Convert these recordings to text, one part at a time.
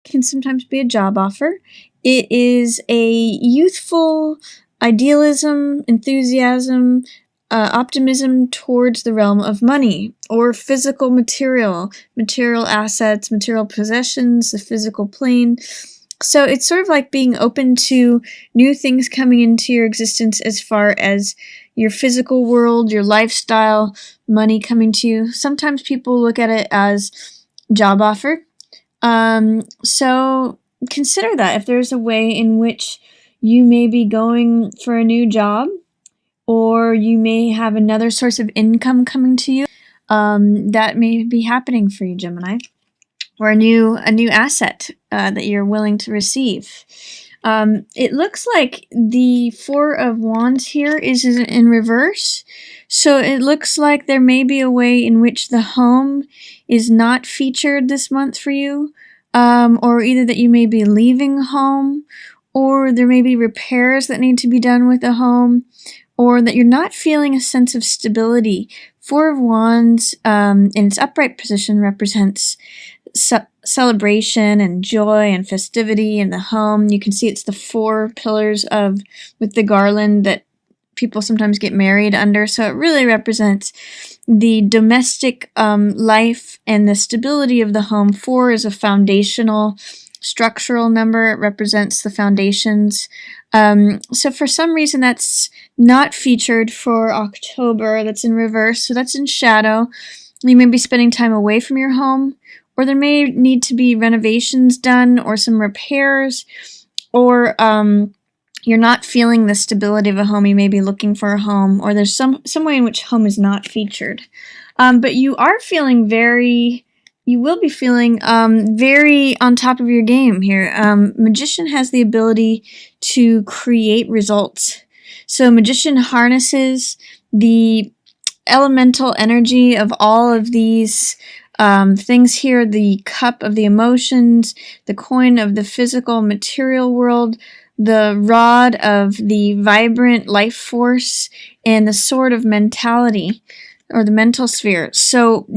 can sometimes be a job offer. It is a youthful idealism, enthusiasm, optimism towards the realm of money or physical material assets, material possessions, the physical plane. So it's sort of like being open to new things coming into your existence as far as your physical world, your lifestyle, money coming to you. Sometimes people look at it as job offer. So consider that if there's a way in which you may be going for a new job, or you may have another source of income coming to you, that may be happening for you, Gemini, or a new asset that you're willing to receive. It looks like the Four of Wands here is in reverse. So it looks like there may be a way in which the home is not featured this month for you, or either that you may be leaving home, or there may be repairs that need to be done with the home, or that you're not feeling a sense of stability. Four of Wands in its upright position represents celebration and joy and festivity in the home. You can see it's the four pillars with the garland that people sometimes get married under. So it really represents the domestic life and the stability of the home. 4 is a foundational structural number. It represents the foundations. So for some reason that's not featured for October. That's in reverse. So that's in shadow. You may be spending time away from your home, or there may need to be renovations done or some repairs, or you're not feeling the stability of a home. You may be looking for a home, or there's some way in which home is not featured. But you are feeling you will be feeling very on top of your game here. Magician has the ability to create results. So Magician harnesses the elemental energy of all of these things here, the cup of the emotions, the coin of the physical material world, the rod of the vibrant life force, and the sword of mentality, or the mental sphere. So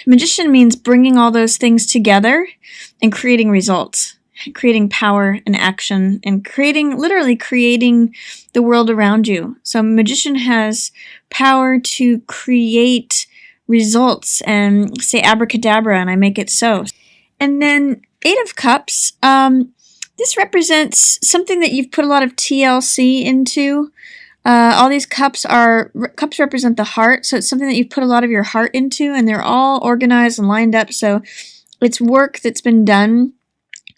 Magician means bringing all those things together and creating results, creating power and action, and literally creating the world around you. So Magician has power to create results and say abracadabra and I make it so. And then 8 of Cups, this represents something that you've put a lot of TLC into. All these cups represent the heart, so it's something that you've put a lot of your heart into, and they're all organized and lined up, so it's work that's been done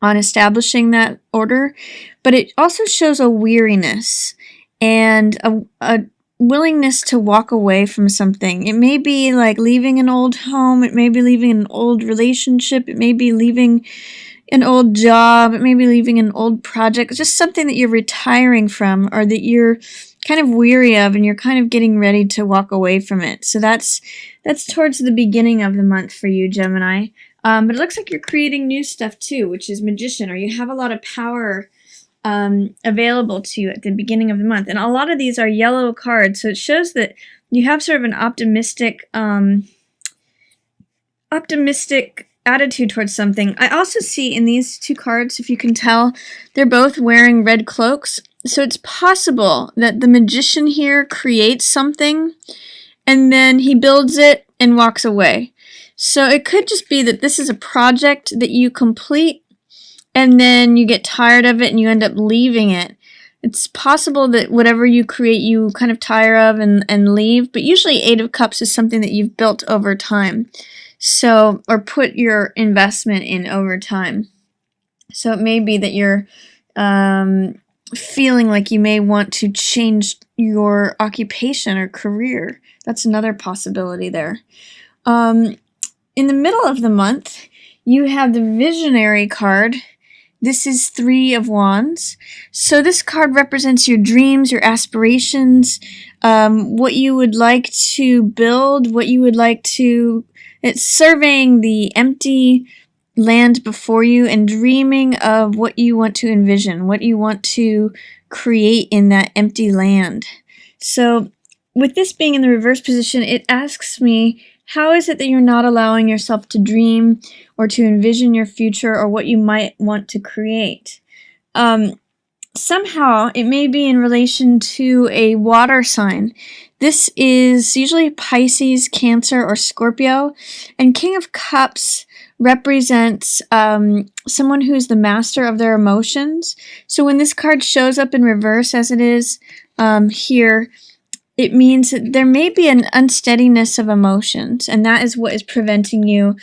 on establishing that order. But it also shows a weariness and a willingness to walk away from something. It may be like leaving an old home, it may be leaving an old relationship, it may be leaving an old job, it may be leaving an old project. It's just something that you're retiring from, or that you're kind of weary of, and you're kind of getting ready to walk away from it. So that's towards the beginning of the month for you, Gemini. But it looks like you're creating new stuff too, which is Magician, or you have a lot of power available to you at the beginning of the month. And a lot of these are yellow cards, so it shows that you have sort of an optimistic attitude towards something. I also see in these 2 cards, if you can tell, they're both wearing red cloaks. So it's possible that the Magician here creates something and then he builds it and walks away. So it could just be that this is a project that you complete and then you get tired of it and you end up leaving it. It's possible that whatever you create you kind of tire of and leave, but usually 8 of Cups is something that you've built over time. So, or put your investment in over time. So it may be that you're feeling like you may want to change your occupation or career. That's another possibility there. In the middle of the month, you have the Visionary card. This is 3 of Wands. So this card represents your dreams, your aspirations, what you would like to build, what you would like to... It's surveying the empty land before you and dreaming of what you want to envision, what you want to create in that empty land. So with this being in the reverse position, it asks me, How is it that you're not allowing yourself to dream or to envision your future or what you might want to create? Somehow it may be in relation to a water sign. This is usually Pisces, Cancer, or Scorpio, and King of Cups represents someone who is the master of their emotions. So when this card shows up in reverse, as it is here, it means that there may be an unsteadiness of emotions, and that is what is preventing you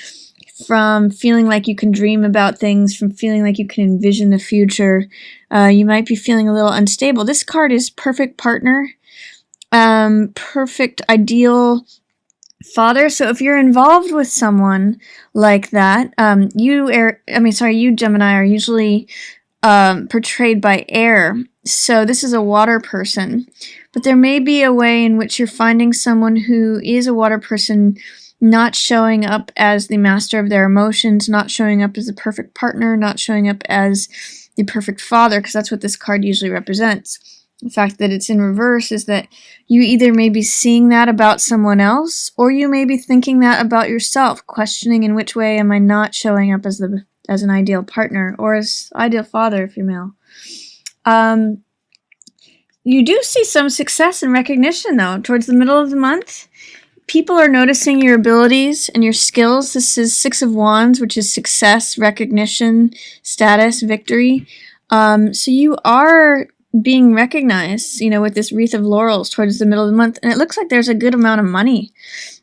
from feeling like you can dream about things, from feeling like you can envision the future. You might be feeling a little unstable. This card is perfect partner, perfect ideal father. So if you're involved with someone like that, you Gemini are usually portrayed by air. So this is a water person, but there may be a way in which you're finding someone who is a water person not showing up as the master of their emotions, not showing up as the perfect partner, not showing up as the perfect father, because that's what this card usually represents. The fact that it's in reverse is that you either may be seeing that about someone else, or you may be thinking that about yourself, questioning in which way am I not showing up as an ideal partner, or as ideal father if you're male. You do see some success and recognition, though, towards the middle of the month. People are noticing your abilities and your skills. This is Six of Wands, which is success, recognition, status, victory. So you are being recognized, with this wreath of laurels towards the middle of the month. And it looks like there's a good amount of money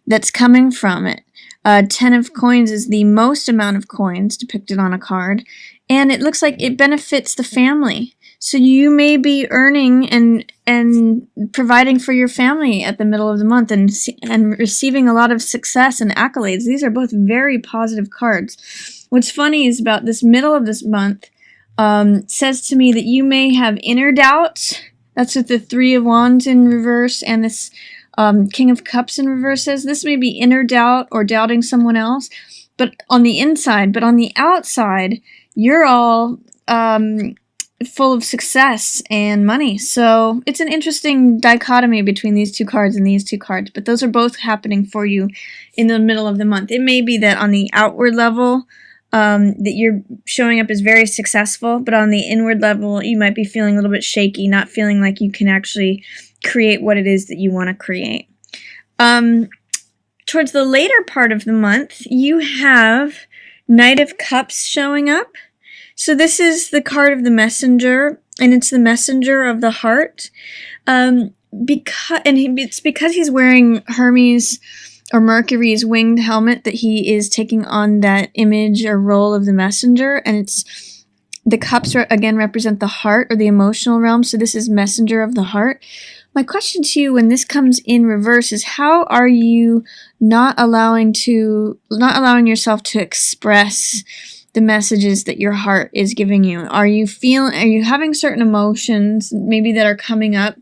that's coming from it. 10 of coins is the most amount of coins depicted on a card. And it looks like it benefits the family. So you may be earning and providing for your family at the middle of the month and receiving a lot of success and accolades. These are both very positive cards. What's funny is about this middle of this month says to me that you may have inner doubts. That's what the Three of Wands in reverse and this King of Cups in reverse says. This may be inner doubt or doubting someone else, but on the inside. But on the outside, you're all full of success and money. So it's an interesting dichotomy between these two cards and these two cards, but those are both happening for you in the middle of the month. It may be that on the outward level that you're showing up as very successful, but on the inward level you might be feeling a little bit shaky, not feeling like you can actually create what it is that you want to create. Towards the later part of the month, you have Knight of Cups showing up. So this is the card of the messenger, and it's the messenger of the heart. It's because he's wearing Hermes or Mercury's winged helmet that he is taking on that image or role of the messenger, and it's the cups again represent the heart or the emotional realm. So this is messenger of the heart. My question to you when this comes in reverse is, how are you not allowing yourself to express the messages that your heart is giving you? Are you having certain emotions maybe that are coming up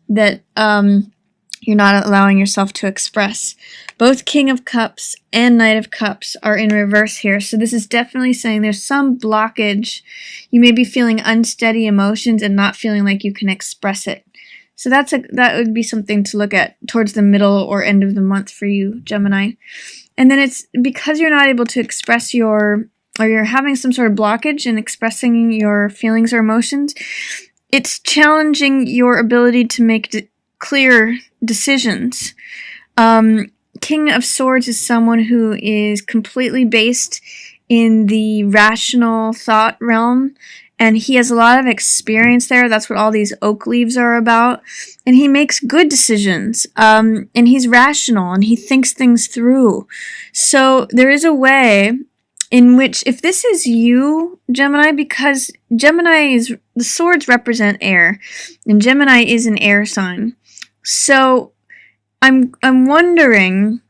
that you're not allowing yourself to express? Both King of Cups and Knight of Cups are in reverse here. So this is definitely saying there's some blockage. You may be feeling unsteady emotions and not feeling like you can express it. So that would be something to look at towards the middle or end of the month for you, Gemini. And then it's because you're not able to express or you're having some sort of blockage in expressing your feelings or emotions, it's challenging your ability to make clear decisions. King of Swords is someone who is completely based in the rational thought realm, and he has a lot of experience there. That's what all these oak leaves are about. And he makes good decisions, and he's rational, and he thinks things through. So there is a way in which, if this is you, Gemini, because the swords represent air, and Gemini is an air sign. So I'm wondering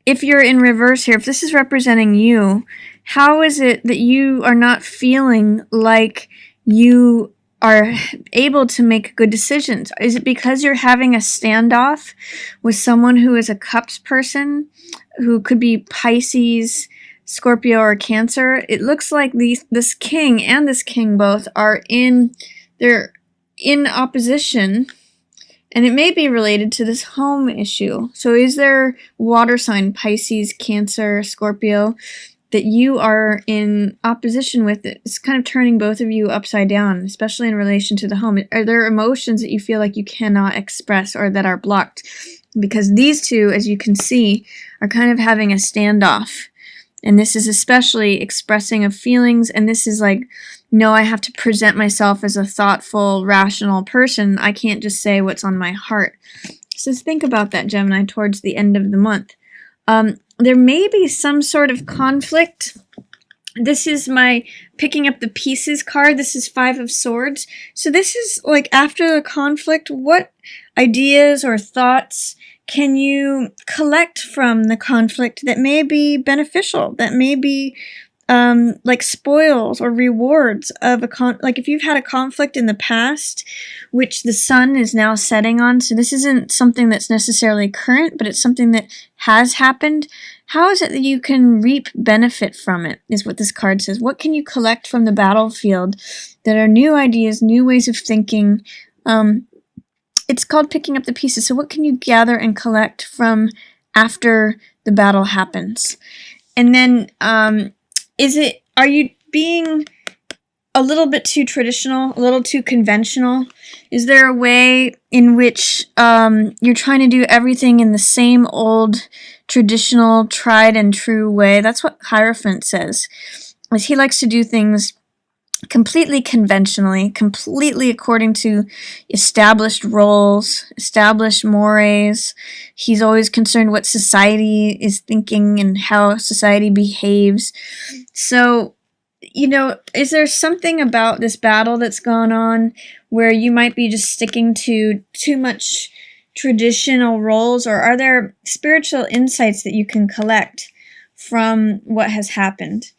if you're in reverse here, if this is representing you, how is it that you are not feeling like you are able to make good decisions? Is it because you're having a standoff with someone who is a Cups person, who could be Pisces, Scorpio, or Cancer? It looks like this king and this king both are in opposition, And it may be related to this home issue. So is there water sign, Pisces, Cancer, Scorpio, that you are in opposition with? It's kind of turning both of you upside down, especially in relation to the home. Are there emotions that you feel like you cannot express or that are blocked? Because these two, as you can see, are kind of having a standoff. And this is especially expressing of feelings, and this is like, no, I have to present myself as a thoughtful, rational person. I can't just say what's on my heart. So think about that, Gemini, towards the end of the month. There may be some sort of conflict. This is my picking up the pieces card. This is 5 of Swords. So this is like after the conflict, what ideas or thoughts can you collect from the conflict that may be beneficial, that may be like spoils or rewards of a like if you've had a conflict in the past, which the sun is now setting on, so this isn't something that's necessarily current, but it's something that has happened. How is it that you can reap benefit from it, is what this card says. What can you collect from the battlefield that are new ideas, new ways of thinking? It's called picking up the pieces. So what can you gather and collect from after the battle happens? And then, are you being a little bit too traditional, a little too conventional? Is there a way in which you're trying to do everything in the same old, traditional, tried and true way? That's what Hierophant says. Is he likes to do things completely conventionally, completely according to established roles, established mores. He's always concerned what society is thinking and how society behaves. So, is there something about this battle that's gone on where you might be just sticking to too much traditional roles, or are there spiritual insights that you can collect from what has happened?